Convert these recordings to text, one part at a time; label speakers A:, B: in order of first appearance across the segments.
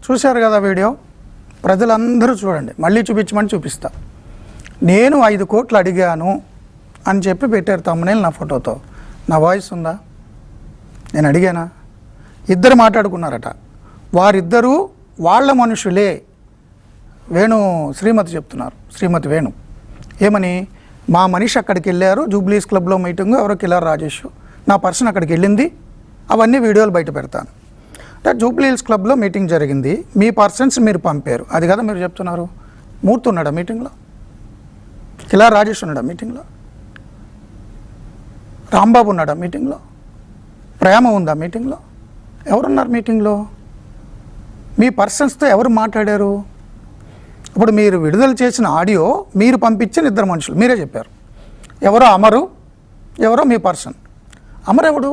A: చూశారు కదా వీడియో, ప్రజలందరూ చూడండి, మళ్ళీ చూపించమని చూపిస్తా. నేను 5 కోట్లు అడిగాను అని చెప్పి పెట్టారు తమ్మునేలు నా ఫోటోతో. నా వాయిస్ ఉందా? నేను అడిగానా? ఇద్దరు మాట్లాడుకున్నారట. వారిద్దరూ వాళ్ళ మనుషులే. వేణు శ్రీమతి చెప్తున్నారు, శ్రీమతి వేణు ఏమని, మా మనిషి అక్కడికి వెళ్ళారు, జూబ్లీస్ క్లబ్లో మీటింగ్, ఎవరో కిలార్ రాజేష్, నా పర్సన్ అక్కడికి వెళ్ళింది, అవన్నీ వీడియోలు బయట పెడతాను. అంటే జూబ్లీస్ క్లబ్లో మీటింగ్ జరిగింది, మీ పర్సన్స్ మీరు పంపారు, అది కదా మీరు చెప్తున్నారు. మూర్తి ఉన్నాడా మీటింగ్లో? కిలార్ రాజేష్ ఉన్నాడా మీటింగ్లో? రాంబాబు ఉన్నాడా మీటింగ్లో? ప్రేమ ఉందా మీటింగ్లో? ఎవరున్నారు మీటింగ్లో? మీ పర్సన్స్తో ఎవరు మాట్లాడారు? ఇప్పుడు మీరు విడుదల చేసిన ఆడియో మీరు పంపించిన ఇద్దరు మనుషులు, మీరే చెప్పారు. ఎవరో అమరు, ఎవరో మీ పర్సన్. అమరు ఎవడు?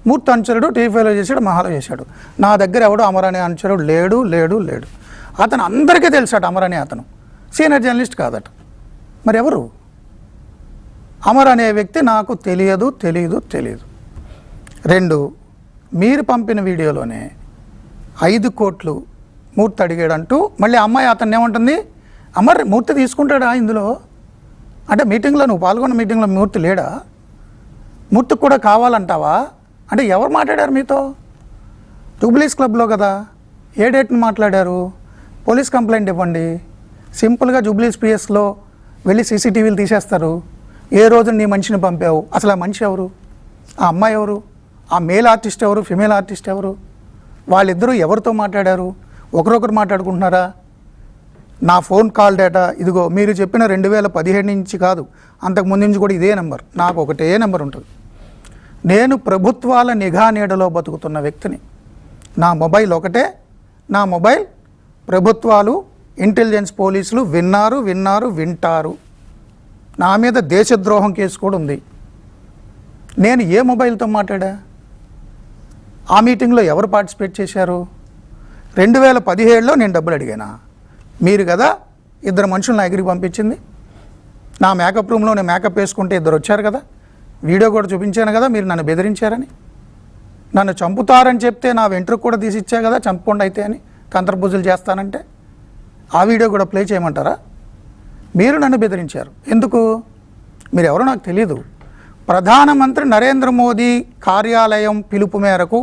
A: మూర్తి అనుచరుడు, టీవీలో చేశాడు, మహాలో చేశాడు. నా దగ్గర ఎవడు అమర్ అనే అనుచరుడు లేడు లేడు లేడు. అతను అందరికీ తెలుసాడు, అమర్ అనే అతను సీనియర్ జర్నలిస్ట్ కాదట. మరి ఎవరు? అమర్ అనే వ్యక్తి నాకు తెలియదు తెలియదు తెలియదు. 2, మీరు పంపిన వీడియోలోనే 5 కోట్లు మూర్తి అడిగాడంటూ మళ్ళీ అమ్మాయి అతన్ని ఏమంటుంది, అమర్ మూర్తి తీసుకుంటాడా ఇందులో? అంటే మీటింగ్లో నువ్వు పాల్గొన్న మీటింగ్లో మూర్తి లేడా? మూర్తికి కూడా కావాలంటావా? అంటే ఎవరు మాట్లాడారు మీతో? జూబ్లీస్ క్లబ్లో కదా. ఏ డేట్ని మాట్లాడారు? పోలీస్ కంప్లైంట్ ఇవ్వండి. సింపుల్గా జూబ్లీస్ పిఎస్లో వెళ్ళి సీసీటీవీలు తీసేస్తారు. ఏ రోజు నీ మనిషిని పంపావు? అసలు ఆ మనిషి ఎవరు? ఆ అమ్మాయి ఎవరు? ఆ మేల్ ఆర్టిస్ట్ ఎవరు? ఫిమేల్ ఆర్టిస్ట్ ఎవరు? వాళ్ళిద్దరూ ఎవరితో మాట్లాడారు? ఒకరొకరు మాట్లాడుకుంటున్నారా? నా ఫోన్ కాల్ డేటా ఇదిగో, మీరు చెప్పిన 2017 నుంచి కాదు, అంతకుముందు నుంచి కూడా ఇదే నెంబర్, నాకు ఒకటే నెంబర్ ఉంటుంది. నేను ప్రభుత్వాల నిఘా నీడలో బతుకుతున్న వ్యక్తిని. నా మొబైల్ ఒకటే. నా మొబైల్ ప్రభుత్వాలు, ఇంటెలిజెన్స్ పోలీసులు వింటారు. నా మీద దేశద్రోహం కేసు కూడా ఉంది. నేను ఏ మొబైల్తో మాట్లాడా? ఆ మీటింగ్లో ఎవరు పార్టిసిపేట్ చేశారు? 2017లో నేను డబ్బులు అడిగానా? మీరు కదా ఇద్దరు మనుషులు నా దగ్గరికి పంపించింది. నా మేకప్ రూమ్లో నేను మేకప్ వేసుకుంటే ఇద్దరు వచ్చారు కదా, వీడియో కూడా చూపించాను కదా. మీరు నన్ను బెదిరించారని, నన్ను చంపుతారని చెప్తే నా వెంట్రుకు కూడా తీసిచ్చా కదా, చంపకుండా అయితే అని, తంత్రపూజలు చేస్తానంటే. ఆ వీడియో కూడా ప్లే చేయమంటారా? మీరు నన్ను బెదిరించారు. ఎందుకు? మీరు ఎవరో నాకు తెలీదు. ప్రధానమంత్రి నరేంద్ర మోదీ కార్యాలయం పిలుపు మేరకు,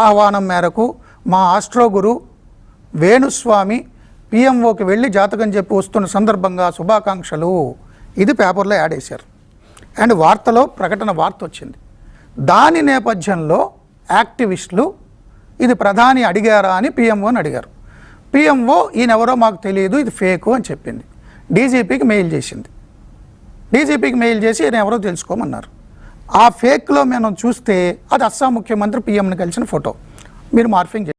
A: ఆహ్వానం మేరకు మా ఆస్ట్రో గురు వేణుస్వామి పిఎంఓకి వెళ్ళి జాతకం చెప్పి వస్తున్న సందర్భంగా శుభాకాంక్షలు, ఇది పేపర్లో యాడ్ చేశారు. అండ్ వార్తలో ప్రకటన వార్త వచ్చింది. దాని నేపథ్యంలో యాక్టివిస్టులు ఇది ప్రధాని అడిగారా అని పిఎంఓని అడిగారు. పిఎంఓ ఈయనెవరో మాకు తెలియదు, ఇది ఫేకు అని చెప్పింది. డీజీపీకి మెయిల్ చేసింది. డీజీపీకి మెయిల్ చేసి ఈయన ఎవరో తెలుసుకోమన్నారు. ఆ ఫేక్లో మనం చూస్తే అది అస్సాం ముఖ్యమంత్రి పిఎంని కలిసిన ఫోటో. మీరు మార్ఫింగ్